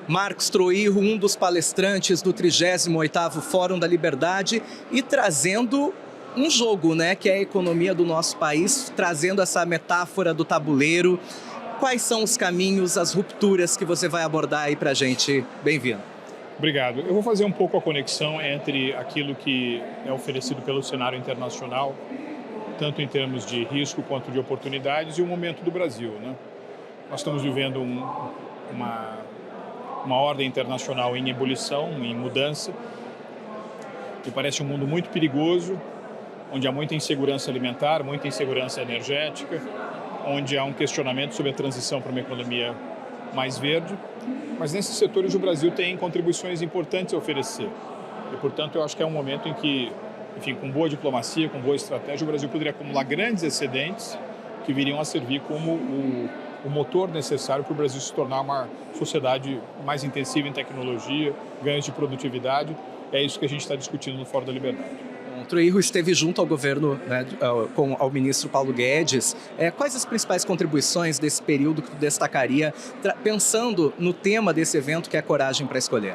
Marcos Troirro, um dos palestrantes do 38º Fórum da Liberdade e trazendo um jogo, né, que é a economia do nosso país, trazendo essa metáfora do tabuleiro. Quais são os caminhos, as rupturas que você vai abordar aí pra gente? Bem-vindo. Obrigado. Eu vou fazer um pouco a conexão entre aquilo que é oferecido pelo cenário internacional, tanto em termos de risco quanto de oportunidades, e o momento do Brasil, né? Nós estamos vivendo uma ordem internacional em ebulição, em mudança, que parece um mundo muito perigoso, onde há muita insegurança alimentar, muita insegurança energética, onde há um questionamento sobre a transição para uma economia mais verde, mas nesses setores o Brasil tem contribuições importantes a oferecer. E, portanto, eu acho que é um momento em que, enfim, com boa diplomacia, com boa estratégia, o Brasil poderia acumular grandes excedentes que viriam a servir como o motor necessário para o Brasil se tornar uma sociedade mais intensiva em tecnologia, ganhos de produtividade. É isso que a gente está discutindo no Fórum da Liberdade. O Troirro esteve junto ao governo, né, ao ministro Paulo Guedes. Quais as principais contribuições desse período que tu destacaria, pensando no tema desse evento, que é a coragem para escolher?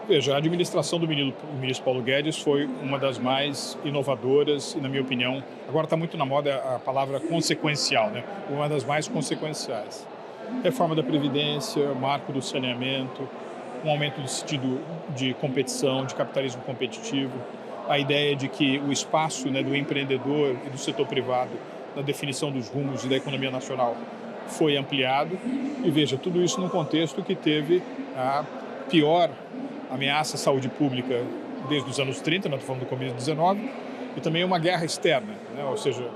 Veja, a administração do ministro Paulo Guedes foi uma das mais inovadoras e, na minha opinião, agora está muito na moda a palavra consequencial, né? Uma das mais consequenciais. Reforma da Previdência, marco do saneamento, um aumento do sentido de competição, de capitalismo competitivo, a ideia de que o espaço, né, do empreendedor e do setor privado na definição dos rumos da economia nacional foi ampliado. E veja, tudo isso num contexto que teve a pior ameaça à saúde pública desde os anos 30, nós estamos falando do começo do 19, e também uma guerra externa, né? Ou seja,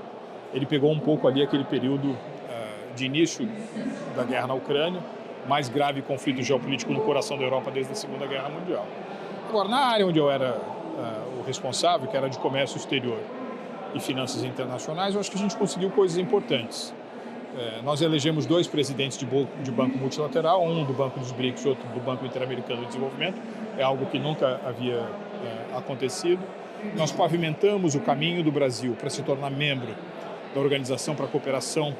ele pegou um pouco ali aquele período de início da guerra na Ucrânia, mais grave conflito geopolítico no coração da Europa desde a Segunda Guerra Mundial. Agora, na área onde eu era o responsável, que era de comércio exterior e finanças internacionais, eu acho que a gente conseguiu coisas importantes. Nós elegemos 2 presidentes de banco multilateral, um do Banco dos BRICS, outro do Banco Interamericano de Desenvolvimento. É algo que nunca havia acontecido. Nós pavimentamos o caminho do Brasil para se tornar membro da Organização para a Cooperação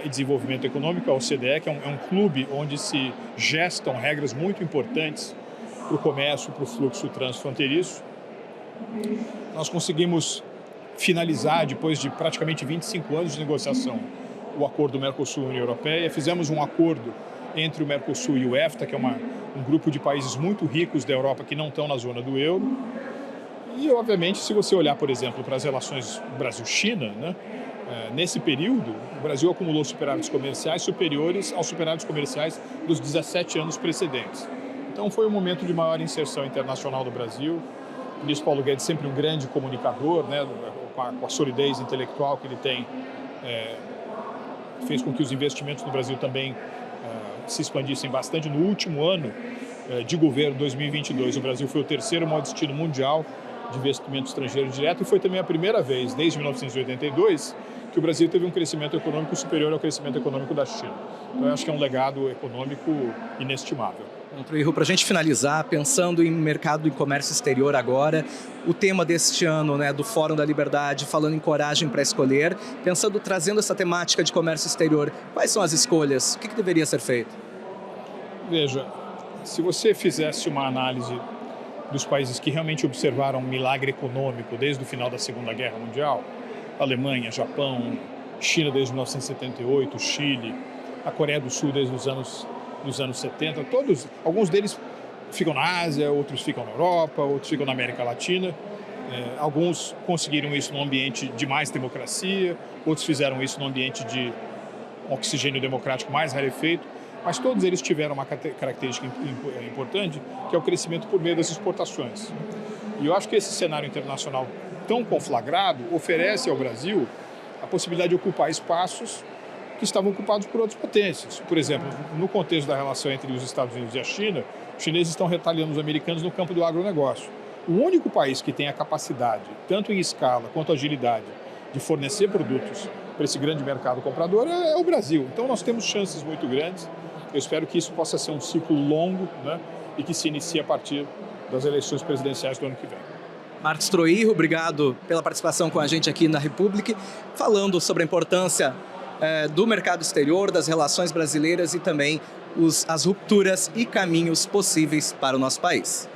e Desenvolvimento Econômico, a OCDE, que é um clube onde se gestam regras muito importantes para o comércio, para o fluxo transfronteiriço. Nós conseguimos finalizar, depois de praticamente 25 anos de negociação, o acordo Mercosul-União Europeia. Fizemos um acordo entre o Mercosul e o EFTA, que é um grupo de países muito ricos da Europa que não estão na zona do euro. E, obviamente, se você olhar, por exemplo, para as relações Brasil-China, né, nesse período, o Brasil acumulou superávites comerciais superiores aos superávites comerciais dos 17 anos precedentes. Então, foi um momento de maior inserção internacional do Brasil. O ministro Paulo Guedes, sempre um grande comunicador, né, com a solidez intelectual que ele tem, fez com que os investimentos no Brasil também se expandissem bastante. No último ano de governo, 2022, o Brasil foi o 3º maior destino mundial de investimento estrangeiro direto e foi também a primeira vez, desde 1982, que o Brasil teve um crescimento econômico superior ao crescimento econômico da China. Então, eu acho que é um legado econômico inestimável. Troirro, para a gente finalizar, pensando em mercado e comércio exterior agora, o tema deste ano, né, do Fórum da Liberdade, falando em coragem para escolher, trazendo essa temática de comércio exterior, quais são as escolhas? O que deveria ser feito? Veja, se você fizesse uma análise dos países que realmente observaram um milagre econômico desde o final da Segunda Guerra Mundial, Alemanha, Japão, China desde 1978, Chile, a Coreia do Sul desde os anos 70, alguns deles ficam na Ásia, outros ficam na Europa, outros ficam na América Latina. Alguns conseguiram isso num ambiente de mais democracia, outros fizeram isso num ambiente de oxigênio democrático mais rarefeito, mas todos eles tiveram uma característica importante, que é o crescimento por meio das exportações. E eu acho que esse cenário internacional tão conflagrado oferece ao Brasil a possibilidade de ocupar espaços que estavam ocupados por outras potências. Por exemplo, no contexto da relação entre os Estados Unidos e a China, os chineses estão retalhando os americanos no campo do agronegócio. O único país que tem a capacidade, tanto em escala quanto agilidade, de fornecer produtos para esse grande mercado comprador é o Brasil. Então, nós temos chances muito grandes. Eu espero que isso possa ser um ciclo longo, né, e que se inicie a partir das eleições presidenciais do ano que vem. Marcos Troirro, obrigado pela participação com a gente aqui na República, falando sobre a importância do mercado exterior, das relações brasileiras e também as rupturas e caminhos possíveis para o nosso país.